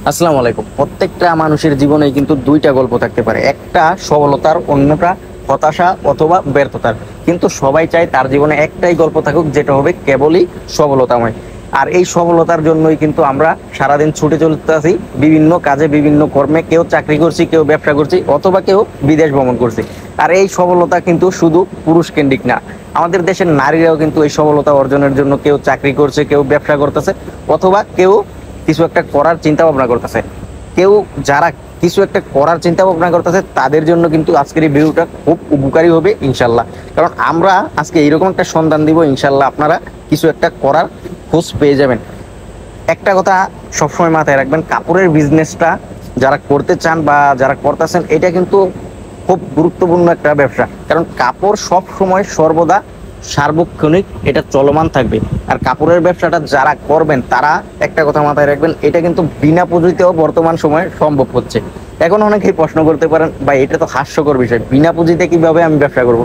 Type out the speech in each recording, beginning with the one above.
আসসালামু আলাইকুম। প্রত্যেকটা মানুষের জীবনে কিন্তু দুইটা গল্প থাকতে পারে, একটা সফলতার, অন্যটা হতাশা অথবা ব্যর্থতার। কিন্তু সবাই চায় তার জীবনে একটাই গল্প থাকুক, যেটা হবে কেবলই সফলতাময়। আর এই সফলতার জন্যই কিন্তু আমরা সারাদিন ছুটে চলতে আছি বিভিন্ন কাজে, বিভিন্ন কর্মে। কেউ চাকরি করছি, কেউ ব্যবসা করছি, অথবা কেউ বিদেশ ভ্রমণ করছি। আর এই সফলতা কিন্তু শুধু পুরুষ কেন্দ্রিক না, আমাদের দেশের নারীরাও কিন্তু এই সফলতা অর্জনের জন্য কেউ চাকরি করছে, কেউ ব্যবসা করতেছে, অথবা কেউ কিছু একটা করার চিন্তা ভাবনা করতেছে। কেউ যারা কিছু একটা করার চিন্তা ভাবনা করতেছে তাদের জন্য কিন্তু আজকের এই ভিডিওটা খুব উপকারী হবে ইনশাল্লাহ। কারণ আমরা আজকে এইরকম একটা সন্ধান দিব, ইনশাল্লাহ আপনারা কিছু একটা করার খোঁজ পেয়ে যাবেন। একটা কথা সবসময় মাথায় রাখবেন, কাপড়ের বিজনেসটা যারা করতে চান বা যারা করতেছেন, এটা কিন্তু খুব গুরুত্বপূর্ণ একটা ব্যবসা। কারণ কাপড় সব সময় সর্বদা সার্বক্ষণিক এটা চলমান থাকবে। আর কাপড়ের ব্যবসাটা যারা করবেন তারা একটা কথা মাথায় রাখবেন, এটা কিন্তু বিনা পুঁজিতেও বর্তমান সময়ে সম্ভব হচ্ছে। এখন অনেকেই প্রশ্ন করতে পারেন, ভাই এটা তো হাস্যকর বিষয়, বিনা পুঁজিতে কিভাবে আমি ব্যবসা করব?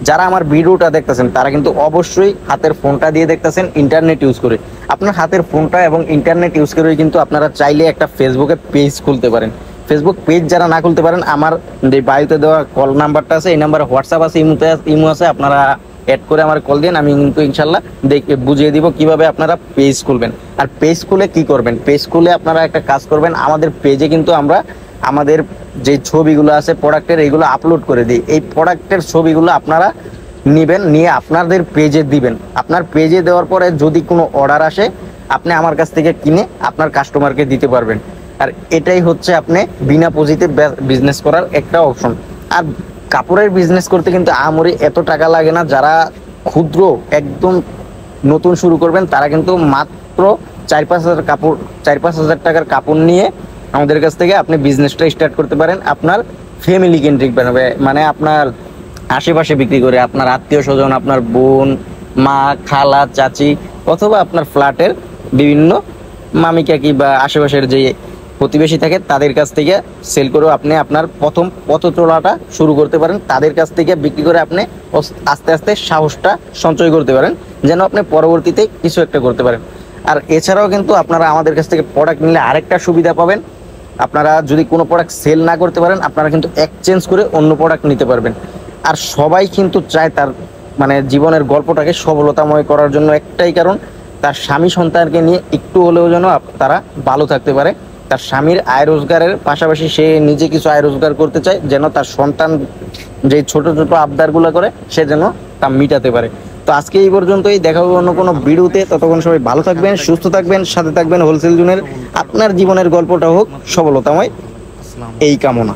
যারা আমার ভিডিওটা দেখতেছেন তারা কিন্তু অবশ্যই হাতের ফোনটা দিয়ে দেখতেছেন, ইন্টারনেট ইউজ করে। আপনার হাতের ফোনটা এবং ইন্টারনেট ইউজ করে কিন্তু আপনারা চাইলে একটা ফেসবুকে পেজ খুলতে পারেন। ফেসবুক পেজ যারা না খুলতে পারেন, আমার যে বায়োতে দেওয়া কল নাম্বারটা আছে, এই নাম্বারে হোয়াটসঅ্যাপ আছে, ইমো আছে, আপনারা অ্যাড করে আমার কল দিন। আমি কিন্তু ইনশাল্লাহ দেখে বুঝিয়ে দিব কিভাবে আপনারা পেজ খুলবেন। আর পেজ খুলে কি করবেন, পেজ খুলে আপনারা একটা কাজ করবেন, আমাদের পেজে কিন্তু আমরা আমাদের যে ছবিগুলো আছে প্রোডাক্টের, এইগুলো আপলোড করে দিই। এই প্রোডাক্টের ছবিগুলো আপনারা নেবেন, নিয়ে আপনাদের পেজে দিবেন। আপনার পেজে দেওয়ার পরে যদি কোনো অর্ডার আসে, আপনি আমার কাছ থেকে কিনে আপনার কাস্টমারকে দিতে পারবেন। আর এটাই হচ্ছে আপনি বিনা পুঁজিতে বিজনেস করার একটা অপশন। আর কাপড়ের বিজনেস করতে কিন্তু আমরি এত টাকা লাগে না। যারা ক্ষুদ্র একদম নতুন শুরু করবেন তারা কিন্তু মাত্র 4-5 হাজার টাকার কাপড় নিয়ে আমাদের কাছ থেকে আপনি বিজনেসটা স্টার্ট করতে পারেন। আপনার ফ্যামিলি কেন্দ্রিক বানাবে, মানে আপনার আশেপাশে বিক্রি করে আপনার আত্মীয় স্বজন, আপনার বোন, মা, খালা, চাচি, অথবা আপনার ফ্ল্যাটের বিভিন্ন মামি কাকি বা আশেপাশের যে প্রতিবেশী থাকে তাদের কাছ থেকে সেল করেও আপনি আপনার প্রথম পথ চলাটা শুরু করতে পারেন। তাদের কাছ থেকে বিক্রি করে আপনি আস্তে আস্তে সাহসটা সঞ্চয় করতে পারেন, যেন আপনি পরবর্তীতে কিছু একটা করতে পারেন। আর এছাড়াও কিন্তু আপনারা আমাদের কাছ থেকে প্রোডাক্ট নিলে আরেকটা সুবিধা পাবেন, আপনারা যদি কোনো প্রোডাক্ট সেল না করতে পারেন, আপনারা কিন্তু এক্সচেঞ্জ করে অন্য প্রোডাক্ট নিতে পারবেন। আর সবাই কিন্তু চায় তার মানে জীবনের গল্পটাকে সফলতাময় করার জন্য, একটাই কারণ, তার স্বামী সন্তানকে নিয়ে একটু হলেও যেন তারা ভালো থাকতে পারে। তার স্বামীর আয় রোজগারের পাশাপাশি সে নিজে কিছু আয় রোজগার করতে চায়, যেন তার সন্তান যে ছোট ছোট আবদারগুলো করে সে যেন তা মিটাতে পারে। তো আজকে এই পর্যন্তই, দেখা হবে অন্য কোনো ভিডিওতে। ততক্ষণ সবাই ভালো থাকবেন, সুস্থ থাকবেন, সাথে থাকবেন হোলসেল জোনের। আপনার জীবনের গল্পটা হোক সফলতাময়, এই কামনা।